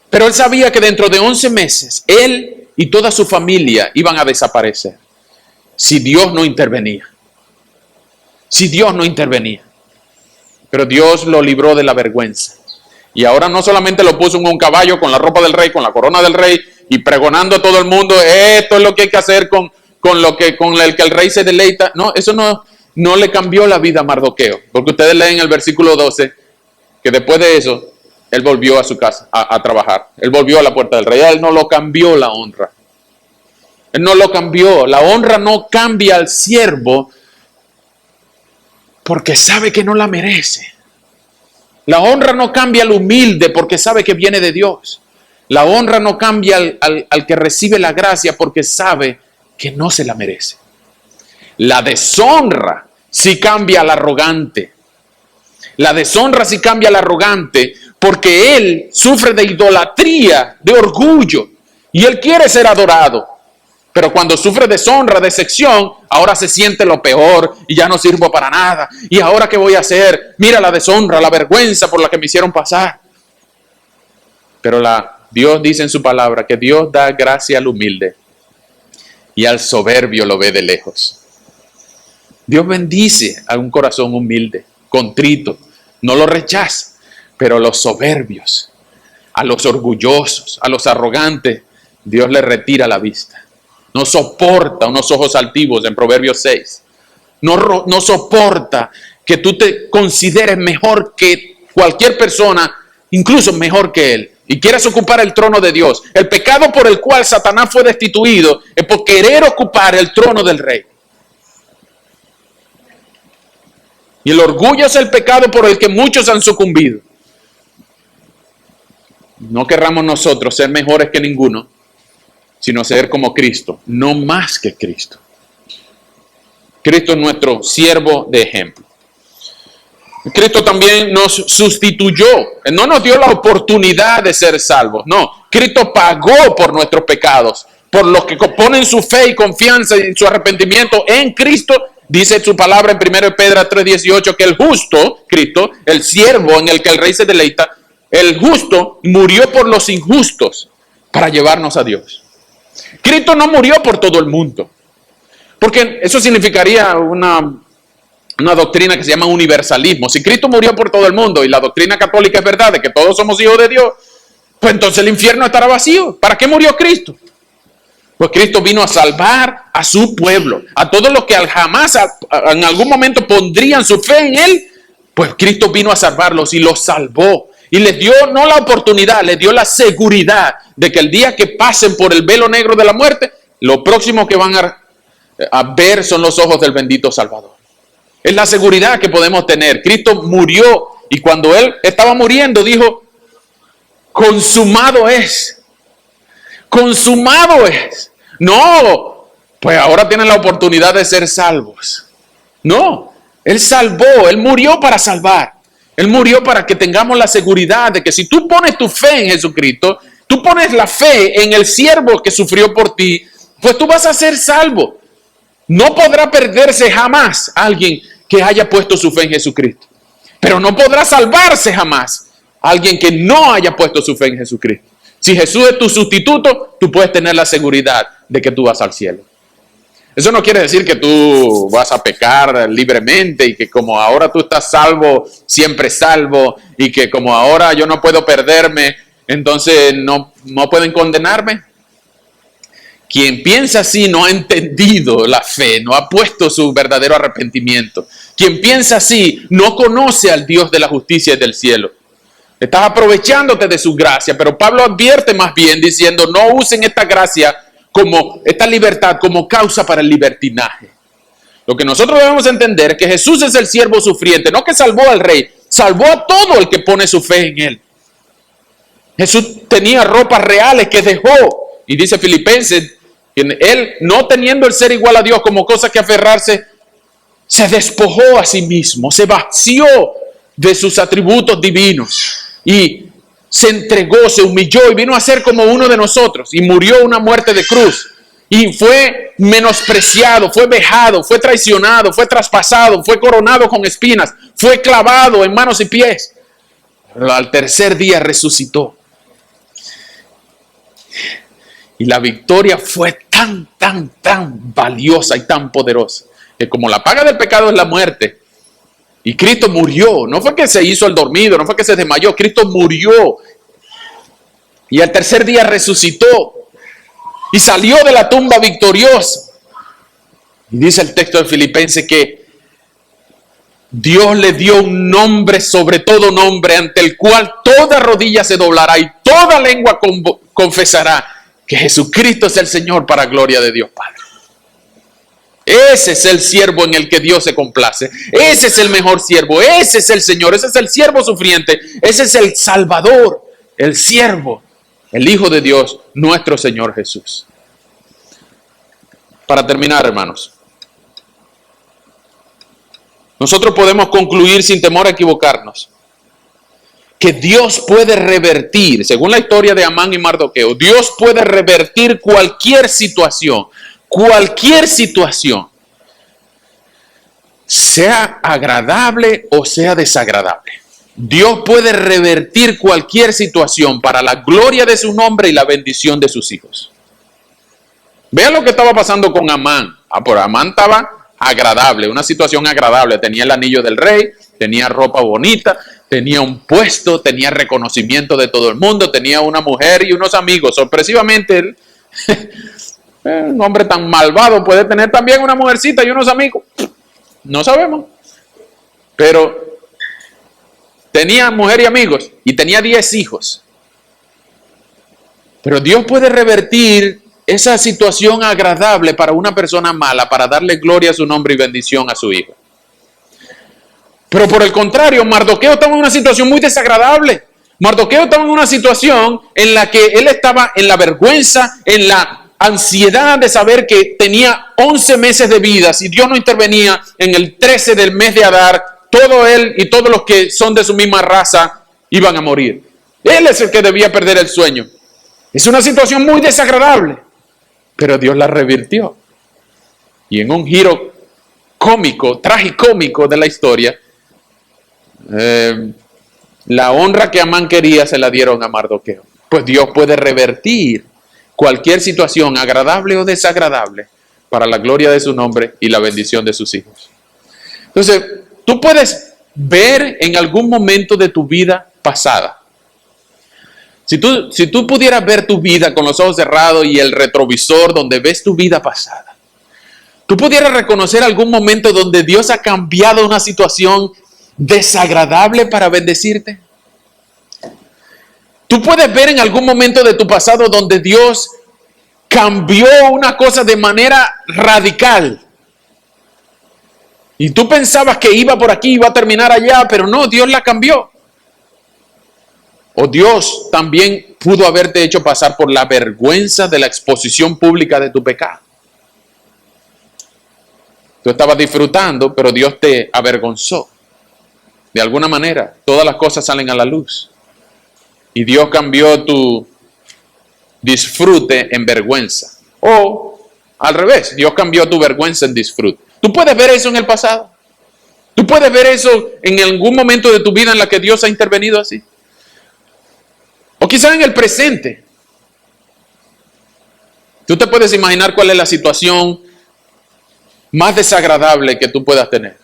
Pero él sabía que dentro de 11 meses, él y toda su familia iban a desaparecer. Si Dios no intervenía. Si Dios no intervenía. Pero Dios lo libró de la vergüenza. Y ahora no solamente lo puso en un caballo con la ropa del rey, con la corona del rey, y pregonando a todo el mundo, esto es lo que hay que hacer con el que el rey se deleita. No, eso no le cambió la vida a Mardoqueo. Porque ustedes leen el versículo 12, que después de eso, él volvió a su casa a trabajar. Él volvió a la puerta del rey. Él no lo cambió la honra. Él no lo cambió. La honra no cambia al siervo porque sabe que no la merece. La honra no cambia al humilde porque sabe que viene de Dios. La honra no cambia al que recibe la gracia porque sabe que no se la merece. La deshonra sí cambia al arrogante. La deshonra sí cambia al arrogante porque él sufre de idolatría, de orgullo, y él quiere ser adorado. Pero cuando sufre deshonra, decepción, ahora se siente lo peor y ya no sirvo para nada. ¿Y ahora qué voy a hacer? Mira la deshonra, la vergüenza por la que me hicieron pasar. Pero Dios dice en su palabra que Dios da gracia al humilde y al soberbio lo ve de lejos. Dios bendice a un corazón humilde, contrito, no lo rechaza, pero a los soberbios, a los orgullosos, a los arrogantes, Dios les retira la vista. No soporta unos ojos altivos en Proverbios 6. No soporta que tú te consideres mejor que cualquier persona, incluso mejor que él, y quieras ocupar el trono de Dios. El pecado por el cual Satanás fue destituido es por querer ocupar el trono del rey. Y el orgullo es el pecado por el que muchos han sucumbido. No querramos nosotros ser mejores que ninguno, sino ser como Cristo, no más que Cristo. Cristo es nuestro siervo de ejemplo. Cristo también nos sustituyó. Él no nos dio la oportunidad de ser salvos. No, Cristo pagó por nuestros pecados. Por los que ponen su fe y confianza y su arrepentimiento en Cristo, Dice su palabra en 1 Pedro 3:18 que el justo, Cristo, el siervo en el que el rey se deleita, el justo murió por los injustos para llevarnos a Dios. Cristo no murió por todo el mundo, porque eso significaría una doctrina que se llama universalismo. Si Cristo murió por todo el mundo y la doctrina católica es verdad de que todos somos hijos de Dios, pues entonces el infierno estará vacío. ¿Para qué murió Cristo? Pues Cristo vino a salvar a su pueblo, a todos los que jamás en algún momento pondrían su fe en Él. Pues Cristo vino a salvarlos y los salvó. Y les dio no la oportunidad, les dio la seguridad de que el día que pasen por el velo negro de la muerte, lo próximo que van a ver son los ojos del bendito Salvador. Es la seguridad que podemos tener. Cristo murió y cuando Él estaba muriendo dijo, consumado es. Consumado es. No, pues ahora tienen la oportunidad de ser salvos. No, Él salvó, Él murió para salvar. Él murió para que tengamos la seguridad de que si tú pones tu fe en Jesucristo, tú pones la fe en el siervo que sufrió por ti, pues tú vas a ser salvo. No podrá perderse jamás alguien que haya puesto su fe en Jesucristo. Pero no podrá salvarse jamás alguien que no haya puesto su fe en Jesucristo. Si Jesús es tu sustituto, tú puedes tener la seguridad de que tú vas al cielo. Eso no quiere decir que tú vas a pecar libremente y que como ahora tú estás salvo, siempre salvo, y que como ahora yo no puedo perderme, entonces no pueden condenarme. Quien piensa así no ha entendido la fe, no ha puesto su verdadero arrepentimiento. Quien piensa así no conoce al Dios de la justicia y del cielo. Estás aprovechándote de su gracia, pero Pablo advierte más bien diciendo, no usen esta gracia esta libertad como causa para el libertinaje. Lo que nosotros debemos entender es que Jesús es el siervo sufriente, no que salvó al rey, salvó a todo el que pone su fe en Él. Jesús tenía ropas reales que dejó, y dice Filipenses, que Él, no teniendo el ser igual a Dios como cosa que aferrarse, se despojó a sí mismo, se vació de sus atributos divinos y se entregó, se humilló y vino a ser como uno de nosotros y murió una muerte de cruz y fue menospreciado, fue vejado, fue traicionado, fue traspasado, fue coronado con espinas, fue clavado en manos y pies. Pero al tercer día resucitó. Y la victoria fue tan valiosa y tan poderosa que como la paga del pecado es la muerte, y Cristo murió, no fue que se hizo el dormido, no fue que se desmayó, Cristo murió. Y al tercer día resucitó y salió de la tumba victorioso. Y dice el texto de Filipenses que Dios le dio un nombre sobre todo nombre, ante el cual toda rodilla se doblará y toda lengua confesará que Jesucristo es el Señor, para gloria de Dios Padre. Ese es el siervo en el que Dios se complace. Ese es el mejor siervo. Ese es el Señor. Ese es el siervo sufriente. Ese es el Salvador, el siervo, el Hijo de Dios, nuestro Señor Jesús. Para terminar, hermanos, nosotros podemos concluir sin temor a equivocarnos que Dios puede revertir, según la historia de Amán y Mardoqueo, Dios puede revertir cualquier situación, sea agradable o sea desagradable. Dios puede revertir cualquier situación para la gloria de su nombre y la bendición de sus hijos. Vean lo que estaba pasando con Amán. Pero Amán estaba agradable, una situación agradable. Tenía el anillo del rey, tenía ropa bonita, tenía un puesto, tenía reconocimiento de todo el mundo, tenía una mujer y unos amigos. Sorpresivamente, él, un hombre tan malvado puede tener también una mujercita y unos amigos. No sabemos. Pero tenía mujer y amigos y tenía 10 hijos. Pero Dios puede revertir esa situación agradable para una persona mala, para darle gloria a su nombre y bendición a su hijo. Pero por el contrario, Mardoqueo estaba en una situación muy desagradable. Mardoqueo estaba en una situación en la que él estaba en la vergüenza, en la ansiedad de saber que tenía 11 meses de vida. Si Dios no intervenía en el 13 del mes de Adar, todo él y todos los que son de su misma raza iban a morir. Él es el que debía perder el sueño. Es una situación muy desagradable, pero Dios la revirtió. Y en un giro cómico, tragicómico de la historia, la honra que Amán quería se la dieron a Mardoqueo. Pues Dios puede revertir cualquier situación agradable o desagradable para la gloria de su nombre y la bendición de sus hijos. Entonces, tú puedes ver en algún momento de tu vida pasada. Si tú pudieras ver tu vida con los ojos cerrados y el retrovisor donde ves tu vida pasada, tú pudieras reconocer algún momento donde Dios ha cambiado una situación desagradable para bendecirte. Tú puedes ver en algún momento de tu pasado donde Dios cambió una cosa de manera radical. Y tú pensabas que iba por aquí, iba a terminar allá, pero no, Dios la cambió. O Dios también pudo haberte hecho pasar por la vergüenza de la exposición pública de tu pecado. Tú estabas disfrutando, pero Dios te avergonzó. De alguna manera, todas las cosas salen a la luz. Y Dios cambió tu disfrute en vergüenza. O al revés, Dios cambió tu vergüenza en disfrute. Tú puedes ver eso en el pasado. Tú puedes ver eso en algún momento de tu vida en la que Dios ha intervenido así. O quizás en el presente. Tú te puedes imaginar cuál es la situación más desagradable que tú puedas tener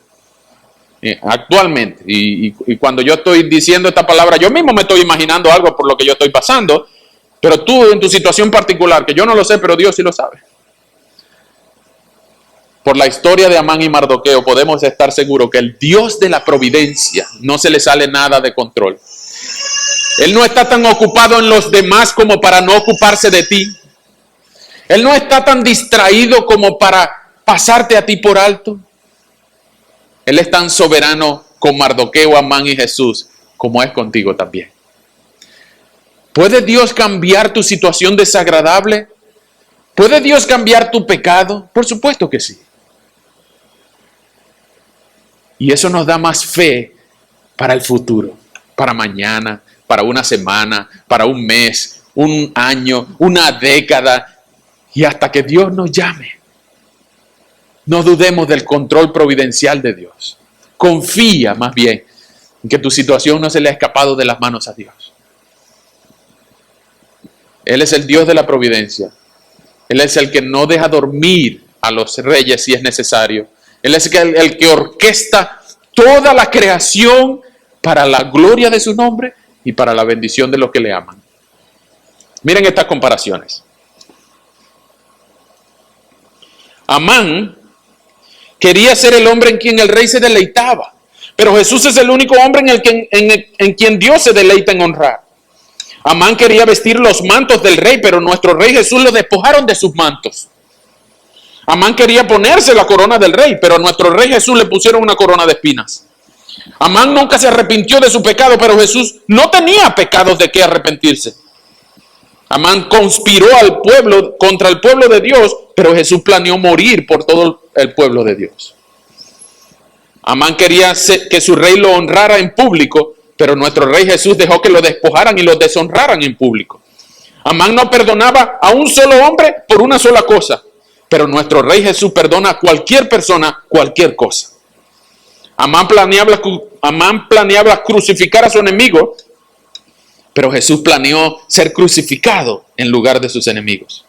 actualmente. Y cuando yo estoy diciendo esta palabra, yo mismo me estoy imaginando algo por lo que yo estoy pasando, pero tú en tu situación particular, que yo no lo sé, pero Dios sí lo sabe. Por la historia de Amán y Mardoqueo podemos estar seguros que el Dios de la providencia no se le sale nada de control. Él no está tan ocupado en los demás como para no ocuparse de ti. Él no está tan distraído como para pasarte a ti por alto. Él es tan soberano con Mardoqueo, Amán y Jesús como es contigo también. ¿Puede Dios cambiar tu situación desagradable? ¿Puede Dios cambiar tu pecado? Por supuesto que sí. Y eso nos da más fe para el futuro, para mañana, para una semana, para un mes, un año, una década, y hasta que Dios nos llame. No dudemos del control providencial de Dios. Confía más bien en que tu situación no se le ha escapado de las manos a Dios. Él es el Dios de la providencia. Él es el que no deja dormir a los reyes si es necesario. Él es el que orquesta toda la creación para la gloria de su nombre y para la bendición de los que le aman. Miren estas comparaciones. Amán quería ser el hombre en quien el rey se deleitaba, pero Jesús es el único hombre en quien Dios se deleita en honrar. Amán quería vestir los mantos del rey, pero nuestro rey Jesús lo despojaron de sus mantos. Amán quería ponerse la corona del rey, pero a nuestro rey Jesús le pusieron una corona de espinas. Amán nunca se arrepintió de su pecado, pero Jesús no tenía pecados de qué arrepentirse. Amán conspiró al pueblo contra el pueblo de Dios, pero Jesús planeó morir por todo el pueblo de Dios. Amán quería que su rey lo honrara en público, pero nuestro rey Jesús dejó que lo despojaran y lo deshonraran en público. Amán no perdonaba a un solo hombre por una sola cosa, pero nuestro rey Jesús perdona a cualquier persona cualquier cosa. Amán planeaba crucificar a su enemigo, pero Jesús planeó ser crucificado en lugar de sus enemigos.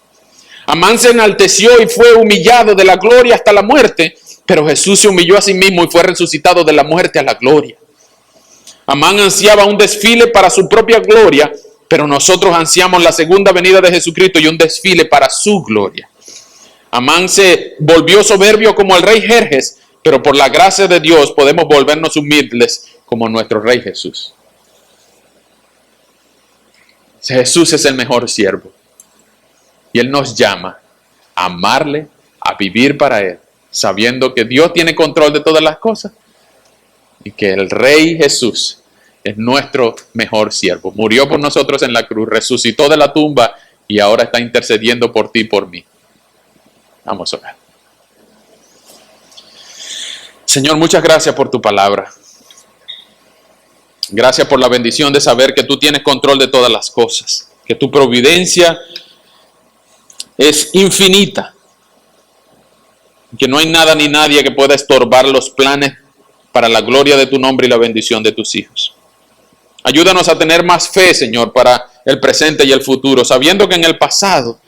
Amán se enalteció y fue humillado de la gloria hasta la muerte, pero Jesús se humilló a sí mismo y fue resucitado de la muerte a la gloria. Amán ansiaba un desfile para su propia gloria, pero nosotros ansiamos la segunda venida de Jesucristo y un desfile para su gloria. Amán se volvió soberbio como el rey Jerjes, pero por la gracia de Dios podemos volvernos humildes como nuestro rey Jesús. Jesús es el mejor siervo y Él nos llama a amarle, a vivir para Él, sabiendo que Dios tiene control de todas las cosas y que el Rey Jesús es nuestro mejor siervo. Murió por nosotros en la cruz, resucitó de la tumba y ahora está intercediendo por ti y por mí. Vamos a orar. Señor, muchas gracias por tu palabra. Gracias por la bendición de saber que tú tienes control de todas las cosas, que tu providencia es infinita que no hay nada ni nadie que pueda estorbar los planes para la gloria de tu nombre y la bendición de tus hijos. Ayúdanos a tener más fe, Señor, para el presente y el futuro, sabiendo que en el pasado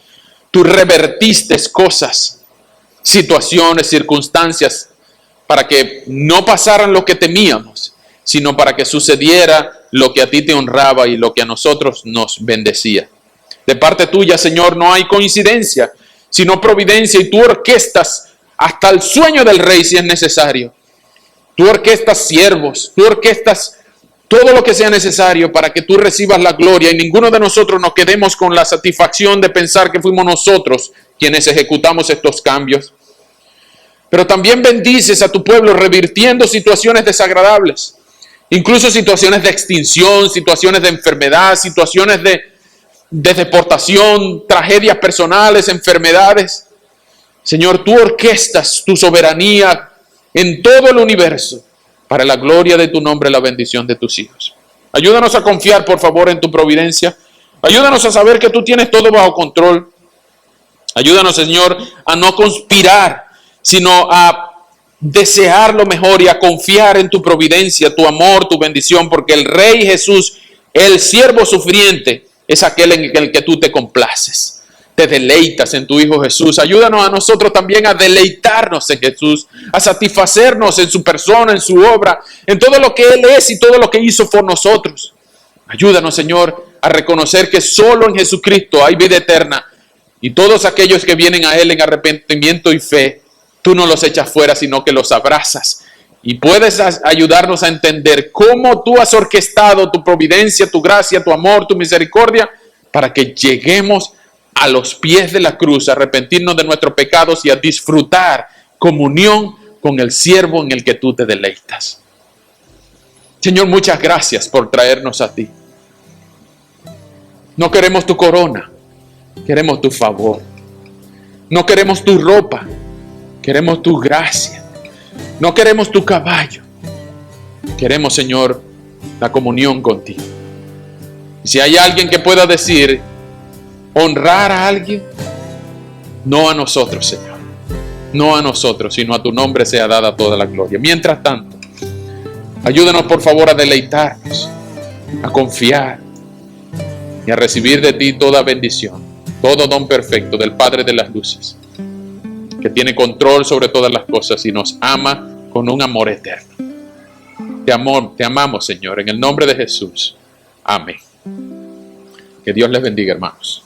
tú revertiste cosas, situaciones, circunstancias, para que no pasaran lo que temíamos, sino para que sucediera lo que a ti te honraba y lo que a nosotros nos bendecía. De parte tuya, Señor, no hay coincidencia, sino providencia, y tú orquestas hasta el sueño del rey si es necesario. Tú orquestas siervos, tú orquestas todo lo que sea necesario para que tú recibas la gloria y ninguno de nosotros nos quedemos con la satisfacción de pensar que fuimos nosotros quienes ejecutamos estos cambios. Pero también bendices a tu pueblo revirtiendo situaciones desagradables, incluso situaciones de extinción, situaciones de enfermedad, situaciones de deportación, tragedias personales, enfermedades. Señor, tú orquestas tu soberanía en todo el universo para la gloria de tu nombre y la bendición de tus hijos. Ayúdanos a confiar, por favor, en tu providencia. Ayúdanos a saber que tú tienes todo bajo control. Ayúdanos, Señor, a no conspirar, sino a desear lo mejor y a confiar en tu providencia, tu amor, tu bendición, porque el Rey Jesús, el siervo sufriente, es aquel en el que tú te complaces. Te deleitas en tu Hijo Jesús. Ayúdanos a nosotros también a deleitarnos en Jesús, a satisfacernos en su persona, en su obra, en todo lo que Él es y todo lo que hizo por nosotros. Ayúdanos, Señor, a reconocer que solo en Jesucristo hay vida eterna y todos aquellos que vienen a Él en arrepentimiento y fe, tú no los echas fuera, sino que los abrazas. Y puedes ayudarnos a entender cómo tú has orquestado tu providencia, tu gracia, tu amor, tu misericordia, para que lleguemos a los pies de la cruz, a arrepentirnos de nuestros pecados y a disfrutar comunión con el siervo en el que tú te deleitas. Señor, muchas gracias por traernos a ti. No queremos tu corona, queremos tu favor. No queremos tu ropa, queremos tu gracia. No queremos tu caballo. Queremos, Señor, la comunión contigo. Y si hay alguien que pueda decir, honrar a alguien, no a nosotros, Señor. No a nosotros, sino a tu nombre sea dada toda la gloria. Mientras tanto, ayúdanos por favor a deleitarnos, a confiar y a recibir de ti toda bendición, todo don perfecto del Padre de las luces, que tiene control sobre todas las cosas y nos ama con un amor eterno. Te amamos, Señor, en el nombre de Jesús. Amén. Que Dios les bendiga, hermanos.